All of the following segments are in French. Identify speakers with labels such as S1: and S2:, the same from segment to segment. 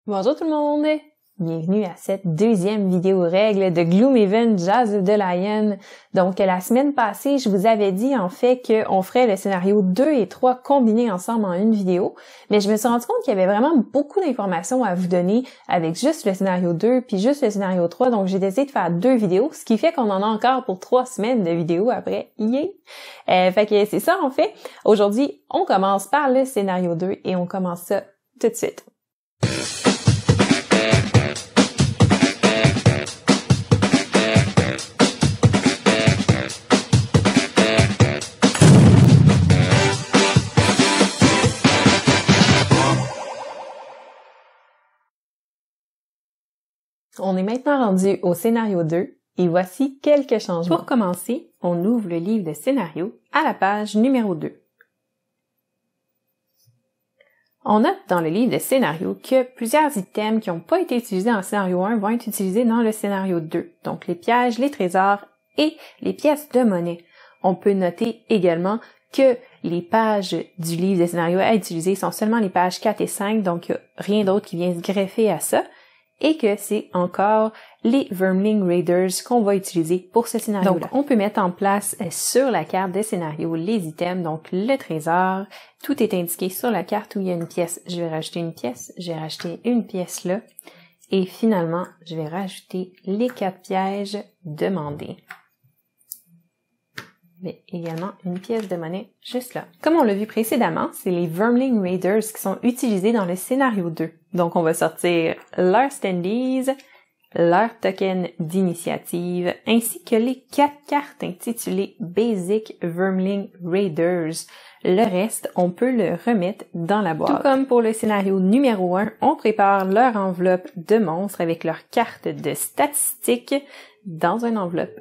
S1: Bonjour tout le monde! Bienvenue à cette deuxième vidéo règle de Gloomhaven Jazz of the Lion. Donc, la semaine passée, je vous avais dit en fait qu'on ferait le scénario 2 et 3 combinés ensemble en une vidéo, mais je me suis rendu compte qu'il y avait vraiment beaucoup d'informations à vous donner avec juste le scénario 2 puis juste le scénario 3, donc j'ai décidé de faire deux vidéos, ce qui fait qu'on en a encore pour 3 semaines de vidéos après. Yeah! Fait que c'est ça en fait. Aujourd'hui, on commence par le scénario 2 et on commence ça tout de suite. On est maintenant rendu au scénario 2 et voici quelques changements. Pour commencer, on ouvre le livre de scénario à la page numéro 2. On note dans le livre de scénario que plusieurs items qui n'ont pas été utilisés en scénario 1 vont être utilisés dans le scénario 2, donc les pièges, les trésors et les pièces de monnaie. On peut noter également que les pages du livre de scénario à utiliser sont seulement les pages 4 et 5, donc il n'y a rien d'autre qui vient se greffer à ça. Et que c'est encore les Vermling Raiders qu'on va utiliser pour ce scénario-là. Donc, on peut mettre en place sur la carte des scénarios les items, donc le trésor. Tout est indiqué sur la carte où il y a une pièce. Je vais rajouter une pièce, j'ai rajouté une pièce là. Et finalement, je vais rajouter les 4 pièges demandés. Mais également une pièce de monnaie juste là. Comme on l'a vu précédemment, c'est les Vermling Raiders qui sont utilisés dans le scénario 2. Donc, on va sortir leurs standees, leur token d'initiative, ainsi que les 4 cartes intitulées Basic Vermling Raiders. Le reste, on peut le remettre dans la boîte. Tout comme pour le scénario numéro 1, on prépare leur enveloppe de monstres avec leurs cartes de statistiques dans une enveloppe.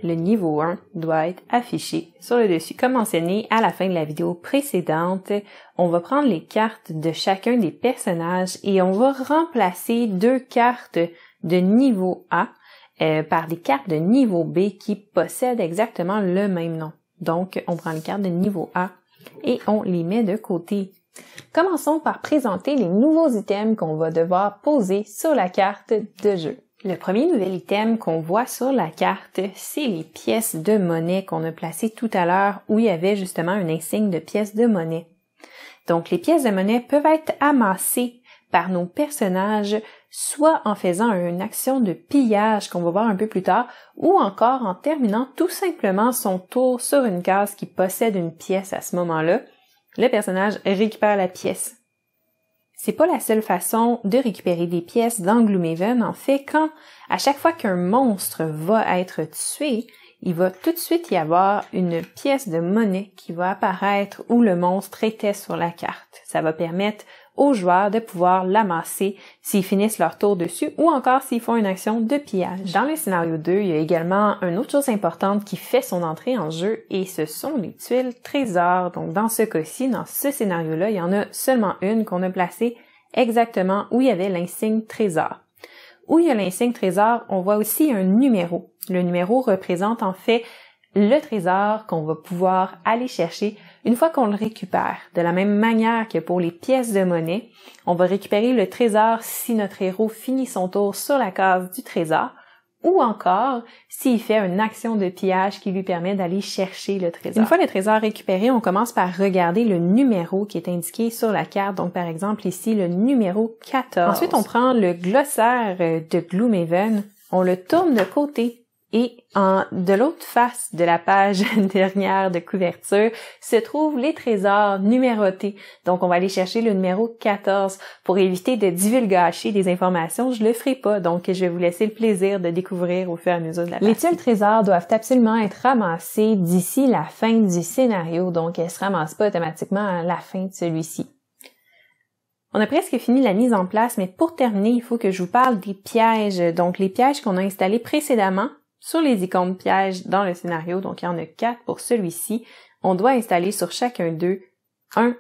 S1: Le niveau 1 doit être affiché sur le dessus. Comme mentionné à la fin de la vidéo précédente, on va prendre les cartes de chacun des personnages et on va remplacer 2 cartes de niveau A par des cartes de niveau B qui possèdent exactement le même nom. Donc, on prend les cartes de niveau A et on les met de côté. Commençons par présenter les nouveaux items qu'on va devoir poser sur la carte de jeu. Le premier nouvel item qu'on voit sur la carte, c'est les pièces de monnaie qu'on a placées tout à l'heure où il y avait justement un insigne de pièces de monnaie. Donc, les pièces de monnaie peuvent être amassées par nos personnages, soit en faisant une action de pillage qu'on va voir un peu plus tard, ou encore en terminant tout simplement son tour sur une case qui possède une pièce à ce moment-là. Le personnage récupère la pièce. C'est pas la seule façon de récupérer des pièces dans Gloomhaven. En fait, à chaque fois qu'un monstre va être tué, il va tout de suite y avoir une pièce de monnaie qui va apparaître où le monstre était sur la carte. Ça va permettre aux joueurs de pouvoir l'amasser s'ils finissent leur tour dessus ou encore s'ils font une action de pillage. Dans le scénario 2, il y a également une autre chose importante qui fait son entrée en jeu et ce sont les tuiles trésors. Donc dans ce cas-ci, dans ce scénario-là, il y en a seulement une qu'on a placée exactement où il y avait l'insigne trésor. Où il y a l'insigne trésor, on voit aussi un numéro. Le numéro représente en fait le trésor qu'on va pouvoir aller chercher une fois qu'on le récupère. De la même manière que pour les pièces de monnaie, on va récupérer le trésor si notre héros finit son tour sur la case du trésor, ou encore s'il fait une action de pillage qui lui permet d'aller chercher le trésor. Une fois le trésor récupéré, on commence par regarder le numéro qui est indiqué sur la carte, donc par exemple ici le numéro 14. Ensuite, on prend le glossaire de Gloomhaven, on le tourne de côté. Et de l'autre face de la page dernière de couverture se trouvent les trésors numérotés. Donc, on va aller chercher le numéro 14. Pour éviter de divulgacher des informations, je le ferai pas. Donc, je vais vous laisser le plaisir de découvrir au fur et à mesure de la partie. Les tuiles trésors doivent absolument être ramassées d'ici la fin du scénario. Donc, elles se ramassent pas automatiquement à la fin de celui-ci. On a presque fini la mise en place, mais pour terminer, il faut que je vous parle des pièges. Donc, les pièges qu'on a installés précédemment sur les icônes pièges dans le scénario, donc il y en a 4 pour celui-ci, on doit installer sur chacun d'eux un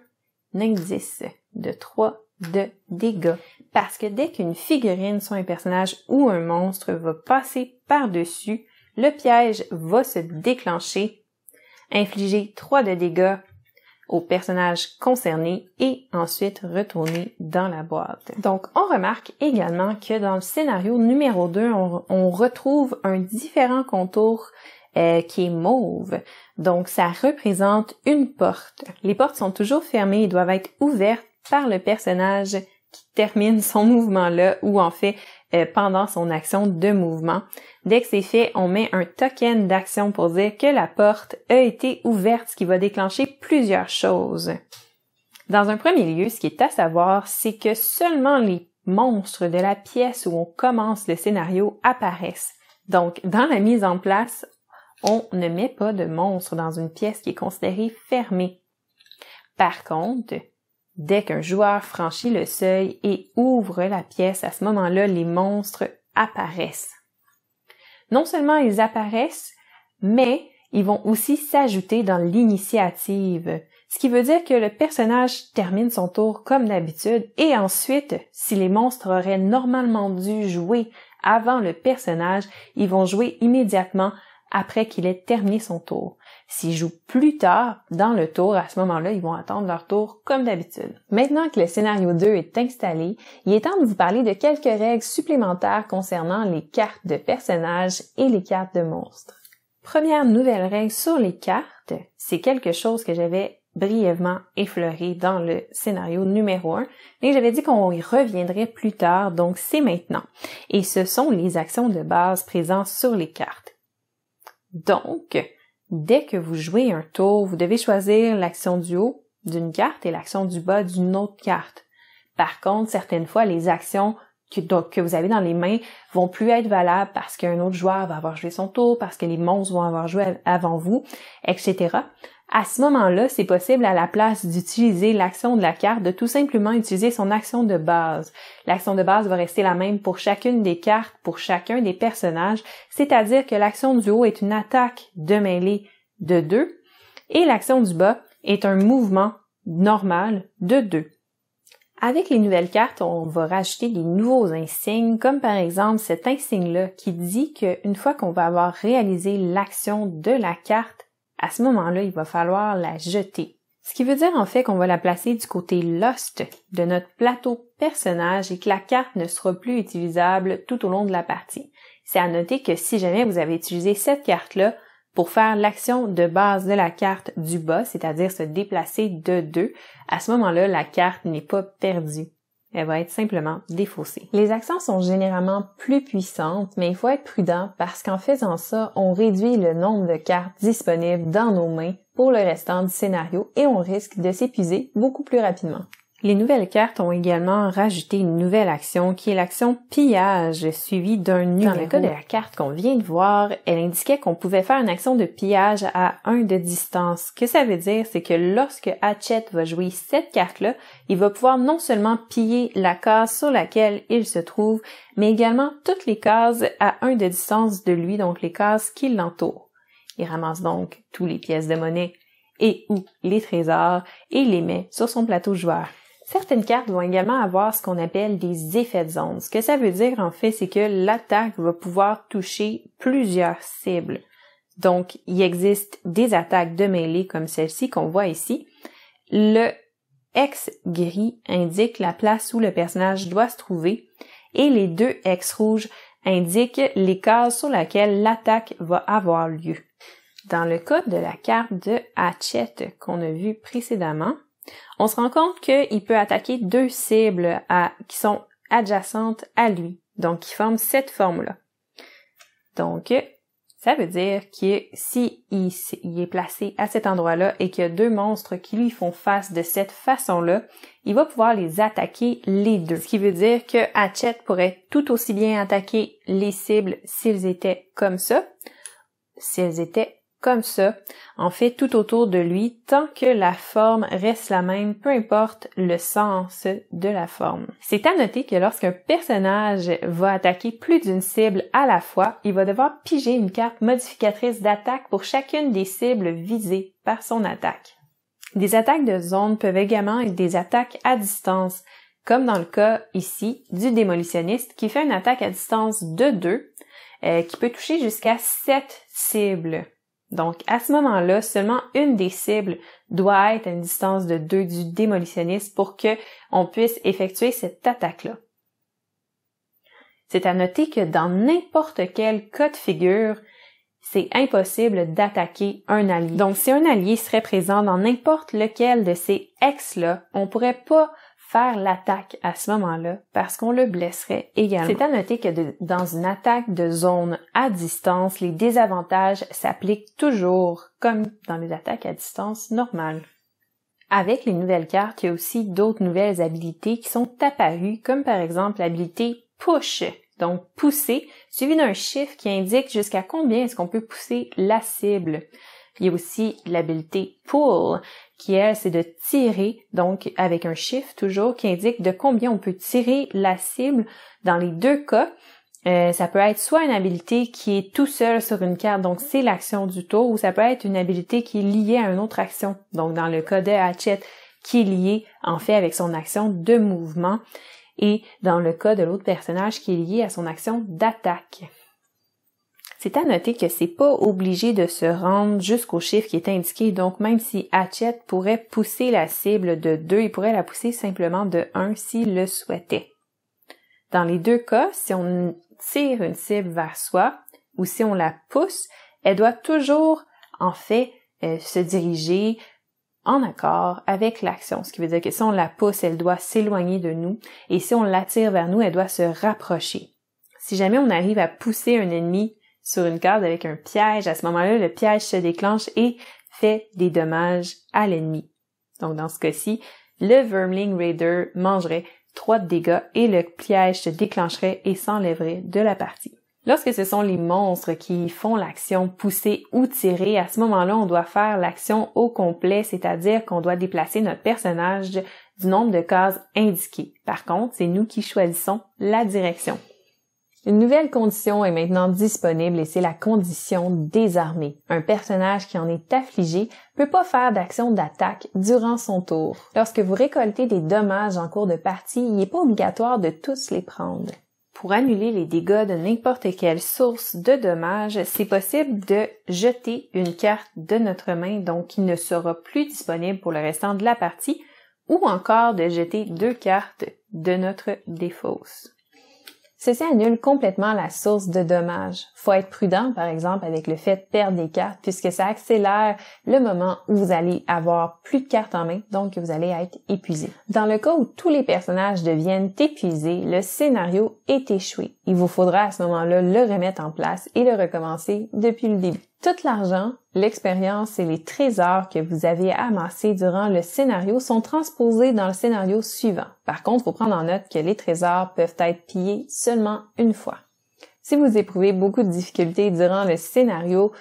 S1: indice de 3 de dégâts. Parce que dès qu'une figurine, soit un personnage ou un monstre, va passer par-dessus, le piège va se déclencher, infliger 3 de dégâts au personnage concerné et ensuite retourner dans la boîte. Donc, on remarque également que dans le scénario numéro 2, on retrouve un différent contour qui est mauve. Donc, ça représente une porte. Les portes sont toujours fermées et doivent être ouvertes par le personnage qui termine son mouvement-là ou en fait pendant son action de mouvement. Dès que c'est fait, on met un token d'action pour dire que la porte a été ouverte, ce qui va déclencher plusieurs choses. Dans un premier lieu, ce qui est à savoir, c'est que seulement les monstres de la pièce où on commence le scénario apparaissent. Donc, dans la mise en place, on ne met pas de monstres dans une pièce qui est considérée fermée. Par contre, dès qu'un joueur franchit le seuil et ouvre la pièce, à ce moment-là, les monstres apparaissent. Non seulement ils apparaissent, mais ils vont aussi s'ajouter dans l'initiative. Ce qui veut dire que le personnage termine son tour comme d'habitude et ensuite, si les monstres auraient normalement dû jouer avant le personnage, ils vont jouer immédiatement après qu'il ait terminé son tour. S'ils jouent plus tard dans le tour, à ce moment-là, ils vont attendre leur tour comme d'habitude. Maintenant que le scénario 2 est installé, il est temps de vous parler de quelques règles supplémentaires concernant les cartes de personnages et les cartes de monstres. Première nouvelle règle sur les cartes, c'est quelque chose que j'avais brièvement effleuré dans le scénario numéro 1, mais j'avais dit qu'on y reviendrait plus tard, donc c'est maintenant. Et ce sont les actions de base présentes sur les cartes. Donc, dès que vous jouez un tour, vous devez choisir l'action du haut d'une carte et l'action du bas d'une autre carte. Par contre, certaines fois, les actions que vous avez dans les mains vont plus être valables parce qu'un autre joueur va avoir joué son tour, parce que les monstres vont avoir joué avant vous, etc. À ce moment-là, c'est possible à la place d'utiliser l'action de la carte, de tout simplement utiliser son action de base. L'action de base va rester la même pour chacune des cartes, pour chacun des personnages, c'est-à-dire que l'action du haut est une attaque de mêlée de 2 et l'action du bas est un mouvement normal de 2. Avec les nouvelles cartes, on va rajouter des nouveaux insignes, comme par exemple cet insigne-là qui dit qu'une fois qu'on va avoir réalisé l'action de la carte, à ce moment-là, il va falloir la jeter. Ce qui veut dire en fait qu'on va la placer du côté Lost de notre plateau personnage et que la carte ne sera plus utilisable tout au long de la partie. C'est à noter que si jamais vous avez utilisé cette carte-là pour faire l'action de base de la carte du bas, c'est-à-dire se déplacer de 2, à ce moment-là, la carte n'est pas perdue. Elle va être simplement défaussée. Les actions sont généralement plus puissantes, mais il faut être prudent parce qu'en faisant ça, on réduit le nombre de cartes disponibles dans nos mains pour le restant du scénario et on risque de s'épuiser beaucoup plus rapidement. Les nouvelles cartes ont également rajouté une nouvelle action qui est l'action pillage suivie d'un numéro. Dans le cas de la carte qu'on vient de voir, elle indiquait qu'on pouvait faire une action de pillage à 1 de distance. Ce que ça veut dire, c'est que lorsque Hatchet va jouer cette carte-là, il va pouvoir non seulement piller la case sur laquelle il se trouve, mais également toutes les cases à 1 de distance de lui, donc les cases qui l'entourent. Il ramasse donc tous les pièces de monnaie et ou les trésors et les met sur son plateau joueur. Certaines cartes vont également avoir ce qu'on appelle des effets de zone. Ce que ça veut dire, en fait, c'est que l'attaque va pouvoir toucher plusieurs cibles. Donc, il existe des attaques de mêlée comme celle-ci qu'on voit ici. Le X gris indique la place où le personnage doit se trouver et les 2 X rouges indiquent les cases sur lesquelles l'attaque va avoir lieu. Dans le cas de la carte de Hatchet qu'on a vu précédemment, on se rend compte qu'il peut attaquer 2 cibles qui sont adjacentes à lui, donc qui forment cette forme-là. Donc, ça veut dire que si il est placé à cet endroit-là et qu'il y a 2 monstres qui lui font face de cette façon-là, il va pouvoir les attaquer les 2. Ce qui veut dire que Hatchet pourrait tout aussi bien attaquer les cibles s'ils étaient comme ça, en fait, tout autour de lui, tant que la forme reste la même, peu importe le sens de la forme. C'est à noter que lorsqu'un personnage va attaquer plus d'une cible à la fois, il va devoir piger une carte modificatrice d'attaque pour chacune des cibles visées par son attaque. Des attaques de zone peuvent également être des attaques à distance, comme dans le cas ici du démolitionniste qui fait une attaque à distance de 2, qui peut toucher jusqu'à 7 cibles. Donc, à ce moment-là, seulement une des cibles doit être à une distance de 2 du démolitionniste pour qu'on puisse effectuer cette attaque-là. C'est à noter que dans n'importe quel cas de figure, c'est impossible d'attaquer un allié. Donc, si un allié serait présent dans n'importe lequel de ces ex-là, on pourrait pas faire l'attaque à ce moment-là parce qu'on le blesserait également. C'est à noter que dans une attaque de zone à distance, les désavantages s'appliquent toujours comme dans les attaques à distance normales. Avec les nouvelles cartes, il y a aussi d'autres nouvelles habilités qui sont apparues, comme par exemple l'habilité Push, donc pousser, suivi d'un chiffre qui indique jusqu'à combien est-ce qu'on peut pousser la cible. Il y a aussi l'habilité Pull, qui elle, c'est de tirer, donc avec un chiffre toujours, qui indique de combien on peut tirer la cible. Dans les deux cas, ça peut être soit une habilité qui est tout seul sur une carte, donc c'est l'action du tour, ou ça peut être une habilité qui est liée à une autre action. Donc dans le cas de Hatchet, qui est liée en fait avec son action de mouvement, et dans le cas de l'autre personnage qui est lié à son action d'attaque. C'est à noter que c'est pas obligé de se rendre jusqu'au chiffre qui est indiqué, donc même si Hatchet pourrait pousser la cible de 2, il pourrait la pousser simplement de 1 s'il le souhaitait. Dans les deux cas, si on tire une cible vers soi ou si on la pousse, elle doit toujours en fait se diriger en accord avec l'action, ce qui veut dire que si on la pousse, elle doit s'éloigner de nous, et si on l'attire vers nous, elle doit se rapprocher. Si jamais on arrive à pousser un ennemi sur une carte avec un piège, à ce moment-là, le piège se déclenche et fait des dommages à l'ennemi. Donc dans ce cas-ci, le Vermling Raider mangerait 3 de dégâts et le piège se déclencherait et s'enlèverait de la partie. Lorsque ce sont les monstres qui font l'action pousser ou tirer, à ce moment-là, on doit faire l'action au complet, c'est-à-dire qu'on doit déplacer notre personnage du nombre de cases indiquées. Par contre, c'est nous qui choisissons la direction. Une nouvelle condition est maintenant disponible et c'est la condition désarmé. Un personnage qui en est affligé peut pas faire d'action d'attaque durant son tour. Lorsque vous récoltez des dommages en cours de partie, il n'est pas obligatoire de tous les prendre. Pour annuler les dégâts de n'importe quelle source de dommages, c'est possible de jeter une carte de notre main, donc qui ne sera plus disponible pour le restant de la partie, ou encore de jeter 2 cartes de notre défausse. Ceci annule complètement la source de dommages. Faut être prudent, par exemple, avec le fait de perdre des cartes, puisque ça accélère le moment où vous allez avoir plus de cartes en main, donc vous allez être épuisé. Dans le cas où tous les personnages deviennent épuisés, le scénario est échoué. Il vous faudra à ce moment-là le remettre en place et le recommencer depuis le début. Tout l'argent, l'expérience et les trésors que vous avez amassés durant le scénario sont transposés dans le scénario suivant. Par contre, il faut prendre en note que les trésors peuvent être pillés seulement une fois. Si vous éprouvez beaucoup de difficultés durant le scénario,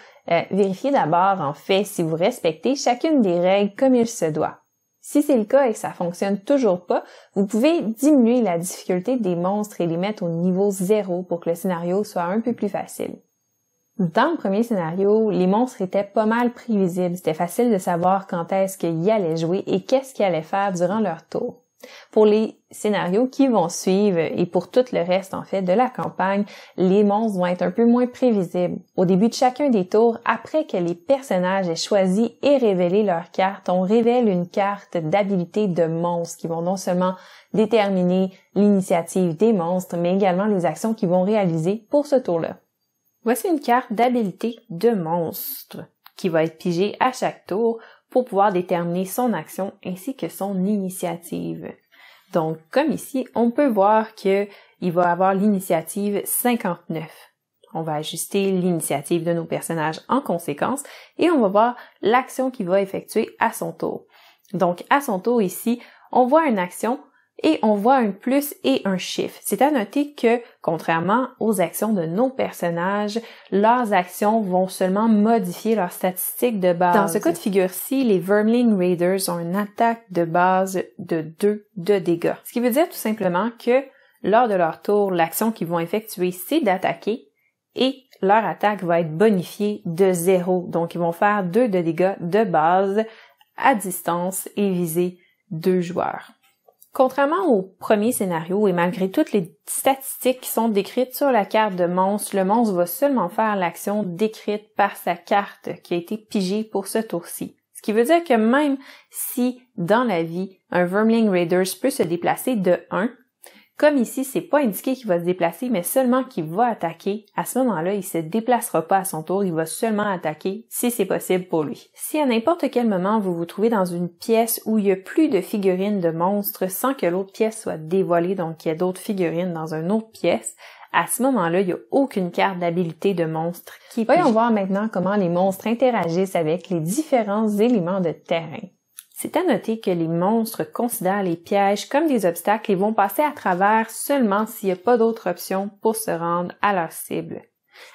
S1: vérifiez d'abord en fait si vous respectez chacune des règles comme il se doit. Si c'est le cas et que ça fonctionne toujours pas, vous pouvez diminuer la difficulté des monstres et les mettre au niveau 0 pour que le scénario soit un peu plus facile. Dans le premier scénario, les monstres étaient pas mal prévisibles. C'était facile de savoir quand est-ce qu'ils allaient jouer et qu'est-ce qu'ils allaient faire durant leur tour. Pour les scénarios qui vont suivre et pour tout le reste en fait de la campagne, les monstres vont être un peu moins prévisibles. Au début de chacun des tours, après que les personnages aient choisi et révélé leur carte, on révèle une carte d'habilité de monstres qui vont non seulement déterminer l'initiative des monstres, mais également les actions qu'ils vont réaliser pour ce tour-là. Voici une carte d'habilité de monstre qui va être pigée à chaque tour pour pouvoir déterminer son action ainsi que son initiative. Donc, comme ici, on peut voir qu'il va avoir l'initiative 59. On va ajuster l'initiative de nos personnages en conséquence et on va voir l'action qu'il va effectuer à son tour. Donc, à son tour ici, on voit une action et on voit un plus et un chiffre. C'est à noter que, contrairement aux actions de nos personnages, leurs actions vont seulement modifier leurs statistiques de base. Dans ce cas de figure-ci, les Vermling Raiders ont une attaque de base de 2 de dégâts. Ce qui veut dire tout simplement que, lors de leur tour, l'action qu'ils vont effectuer, c'est d'attaquer et leur attaque va être bonifiée de 0. Donc, ils vont faire 2 de dégâts de base à distance et viser 2 joueurs. Contrairement au premier scénario et malgré toutes les statistiques qui sont décrites sur la carte de monstre, le monstre va seulement faire l'action décrite par sa carte qui a été pigée pour ce tour-ci. Ce qui veut dire que même si, dans la vie, un Vermling Raiders peut se déplacer de 1, comme ici, c'est pas indiqué qu'il va se déplacer, mais seulement qu'il va attaquer, à ce moment-là, il se déplacera pas à son tour, il va seulement attaquer si c'est possible pour lui. Si à n'importe quel moment vous vous trouvez dans une pièce où il y a plus de figurines de monstres sans que l'autre pièce soit dévoilée, donc qu'il y a d'autres figurines dans une autre pièce, à ce moment-là, il n'y a aucune carte d'habilité de monstre qui est pigée. Voyons voir maintenant comment les monstres interagissent avec les différents éléments de terrain. C'est à noter que les monstres considèrent les pièges comme des obstacles et vont passer à travers seulement s'il n'y a pas d'autre option pour se rendre à leur cible.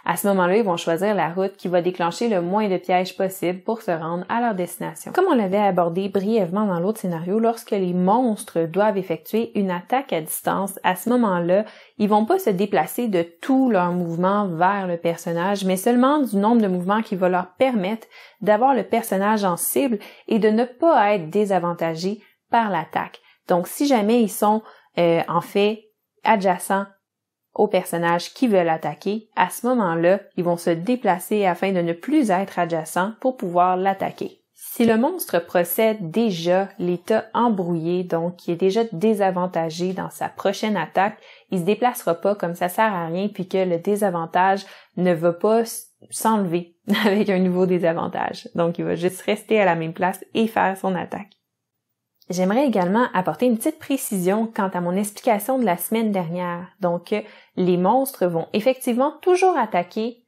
S1: À ce moment-là, ils vont choisir la route qui va déclencher le moins de pièges possible pour se rendre à leur destination. Comme on l'avait abordé brièvement dans l'autre scénario, lorsque les monstres doivent effectuer une attaque à distance, à ce moment-là, ils vont pas se déplacer de tout leur mouvement vers le personnage, mais seulement du nombre de mouvements qui va leur permettre d'avoir le personnage en cible et de ne pas être désavantagés par l'attaque. Donc, si jamais ils sont en fait adjacents aux personnages qui veulent attaquer, à ce moment-là, ils vont se déplacer afin de ne plus être adjacents pour pouvoir l'attaquer. Si le monstre procède déjà l'état embrouillé, donc qui est déjà désavantagé dans sa prochaine attaque, il se déplacera pas comme ça sert à rien puis que le désavantage ne va pas s'enlever avec un nouveau désavantage. Donc il va juste rester à la même place et faire son attaque. J'aimerais également apporter une petite précision quant à mon explication de la semaine dernière. Donc, les monstres vont effectivement toujours attaquer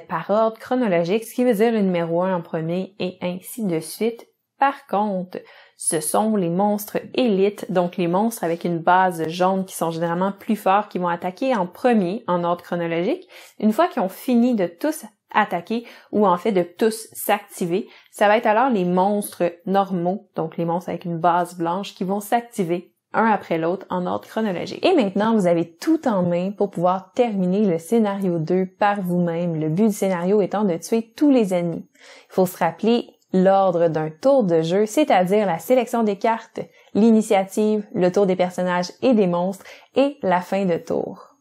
S1: par ordre chronologique, ce qui veut dire le numéro 1 en premier et ainsi de suite. Par contre, ce sont les monstres élites, donc les monstres avec une base jaune qui sont généralement plus forts, qui vont attaquer en premier en ordre chronologique. Une fois qu'ils ont fini de tous attaquer ou en fait de tous s'activer, ça va être alors les monstres normaux, donc les monstres avec une base blanche qui vont s'activer un après l'autre en ordre chronologique. Et maintenant, vous avez tout en main pour pouvoir terminer le scénario 2 par vous-même, le but du scénario étant de tuer tous les ennemis. Il faut se rappeler l'ordre d'un tour de jeu, c'est-à-dire la sélection des cartes, l'initiative, le tour des personnages et des monstres et la fin de tour.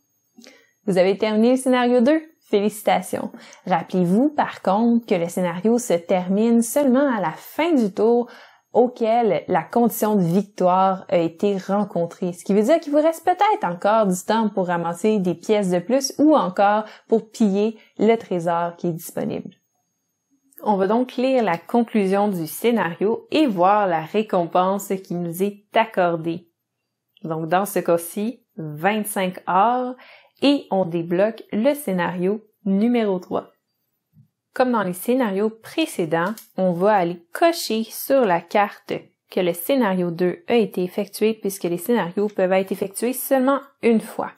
S1: Vous avez terminé le scénario 2? Félicitations! Rappelez-vous par contre que le scénario se termine seulement à la fin du tour auquel la condition de victoire a été rencontrée. Ce qui veut dire qu'il vous reste peut-être encore du temps pour ramasser des pièces de plus ou encore pour piller le trésor qui est disponible. On va donc lire la conclusion du scénario et voir la récompense qui nous est accordée. Donc dans ce cas-ci, 25 or. Et on débloque le scénario numéro 3. Comme dans les scénarios précédents, on va aller cocher sur la carte que le scénario 2 a été effectué puisque les scénarios peuvent être effectués seulement une fois.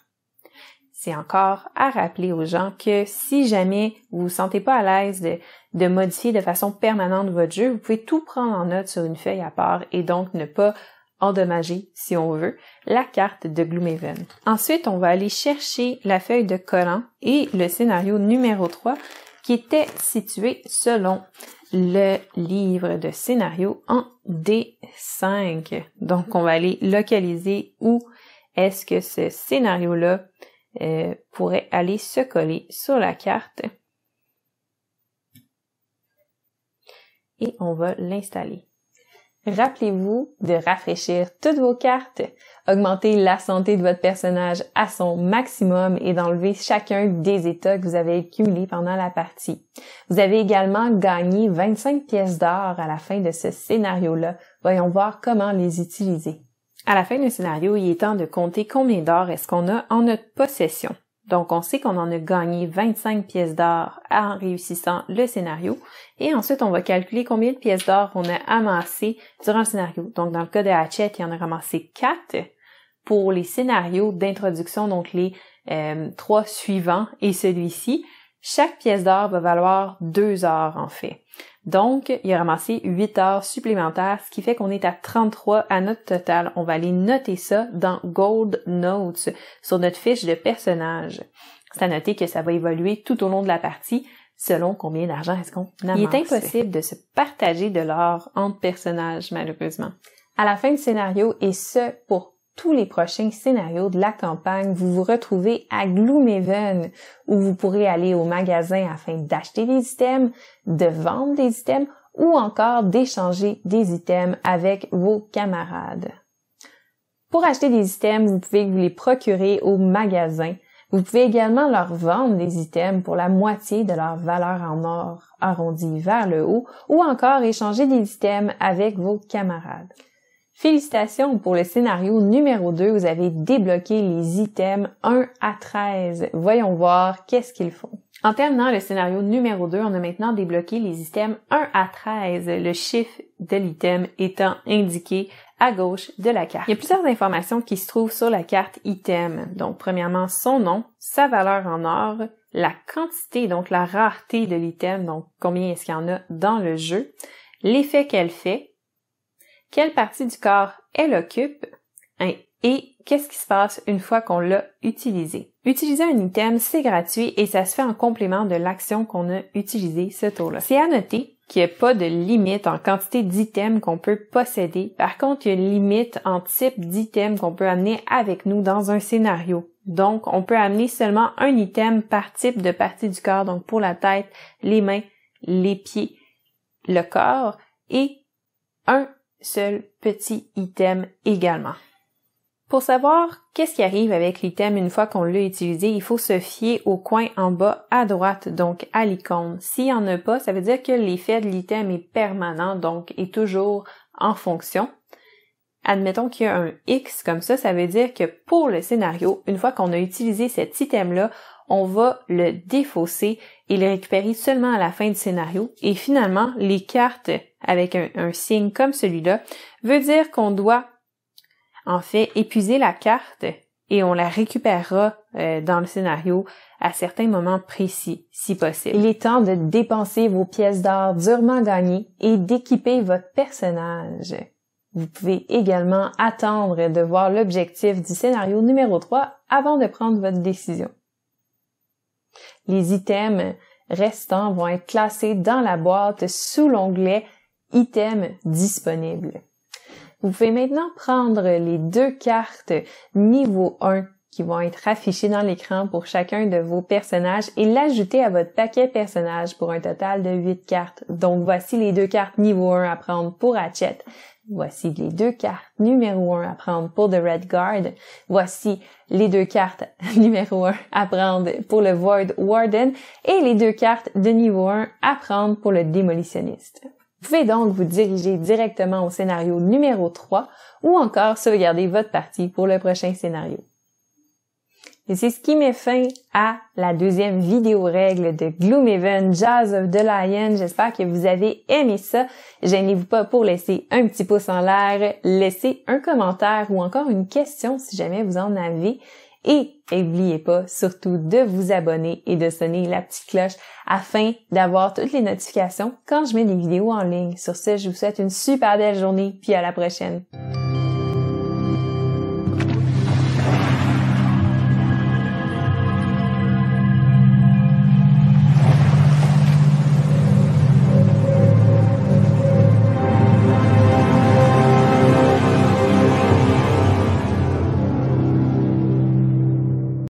S1: C'est encore à rappeler aux gens que si jamais vous vous sentez pas à l'aise de modifier de façon permanente votre jeu, vous pouvez tout prendre en note sur une feuille à part et donc ne pas endommager, si on veut, la carte de Gloomhaven. Ensuite, on va aller chercher la feuille de collant et le scénario numéro 3 qui était situé selon le livre de scénario en D5. Donc, on va aller localiser où est-ce que ce scénario-là pourrait aller se coller sur la carte. Et on va l'installer. Rappelez-vous de rafraîchir toutes vos cartes, augmenter la santé de votre personnage à son maximum et d'enlever chacun des états que vous avez accumulés pendant la partie. Vous avez également gagné 25 pièces d'or à la fin de ce scénario-là. Voyons voir comment les utiliser. À la fin du scénario, il est temps de compter combien d'or est-ce qu'on a en notre possession. Donc, on sait qu'on en a gagné 25 pièces d'or en réussissant le scénario. Et ensuite, on va calculer combien de pièces d'or on a amassé durant le scénario. Donc, dans le cas de Hatchet, il en a ramassé 4 pour les scénarios d'introduction, donc les 3 suivants et celui-ci. Chaque pièce d'or va valoir 2 or, en fait. Donc, il a ramassé 8 or supplémentaires, ce qui fait qu'on est à 33 à notre total. On va aller noter ça dans Gold Notes sur notre fiche de personnage. C'est à noter que ça va évoluer tout au long de la partie selon combien d'argent est-ce qu'on amasse. Il est impossible de se partager de l'or entre personnages, malheureusement. À la fin du scénario, et ce pour tous les prochains scénarios de la campagne, vous vous retrouvez à Gloomhaven, où vous pourrez aller au magasin afin d'acheter des items, de vendre des items ou encore d'échanger des items avec vos camarades. Pour acheter des items, vous pouvez vous les procurer au magasin. Vous pouvez également leur vendre des items pour la moitié de leur valeur en or arrondi vers le haut ou encore échanger des items avec vos camarades. Félicitations pour le scénario numéro 2, vous avez débloqué les items 1 à 13. Voyons voir qu'est-ce qu'ils font. En terminant le scénario numéro 2, on a maintenant débloqué les items 1 à 13, le chiffre de l'item étant indiqué à gauche de la carte. Il y a plusieurs informations qui se trouvent sur la carte item. Donc, premièrement, son nom, sa valeur en or, la quantité, donc la rareté de l'item, donc combien est-ce qu'il y en a dans le jeu, l'effet qu'elle fait, quelle partie du corps elle occupe et qu'est-ce qui se passe une fois qu'on l'a utilisé. Utiliser un item, c'est gratuit et ça se fait en complément de l'action qu'on a utilisée ce tour-là. C'est à noter qu'il n'y a pas de limite en quantité d'items qu'on peut posséder. Par contre, il y a une limite en type d'items qu'on peut amener avec nous dans un scénario. Donc, on peut amener seulement un item par type de partie du corps, donc pour la tête, les mains, les pieds, le corps et un seul petit item également. Pour savoir qu'est-ce qui arrive avec l'item une fois qu'on l'a utilisé, il faut se fier au coin en bas à droite, donc à l'icône. S'il n'y en a pas, ça veut dire que l'effet de l'item est permanent, donc est toujours en fonction. Admettons qu'il y a un X comme ça veut dire que pour le scénario, une fois qu'on a utilisé cet item-là, on va le défausser et le récupérer seulement à la fin du scénario. Et finalement, les cartes avec un signe comme celui-là veut dire qu'on doit en fait épuiser la carte et on la récupérera dans le scénario à certains moments précis, si possible. Il est temps de dépenser vos pièces d'or durement gagnées et d'équiper votre personnage. Vous pouvez également attendre de voir l'objectif du scénario numéro 3 avant de prendre votre décision. Les items restants vont être classés dans la boîte sous l'onglet « Items disponibles ». Vous pouvez maintenant prendre les 2 cartes niveau 1 qui vont être affichées dans l'écran pour chacun de vos personnages et l'ajouter à votre paquet personnage pour un total de 8 cartes. Donc voici les 2 cartes niveau 1 à prendre pour Hatchet. Voici les 2 cartes numéro 1 à prendre pour The Red Guard. Voici les 2 cartes numéro 1 à prendre pour le Void Warden et les 2 cartes de niveau 1 à prendre pour le Démolitionniste. Vous pouvez donc vous diriger directement au scénario numéro 3 ou encore sauvegarder votre partie pour le prochain scénario. Et c'est ce qui met fin à la deuxième vidéo règle de Gloomhaven Jaws of the Lion. J'espère que vous avez aimé ça. Gênez-vous pas pour laisser un petit pouce en l'air, laisser un commentaire ou encore une question si jamais vous en avez. Et n'oubliez pas surtout de vous abonner et de sonner la petite cloche afin d'avoir toutes les notifications quand je mets des vidéos en ligne. Sur ce, je vous souhaite une super belle journée puis à la prochaine.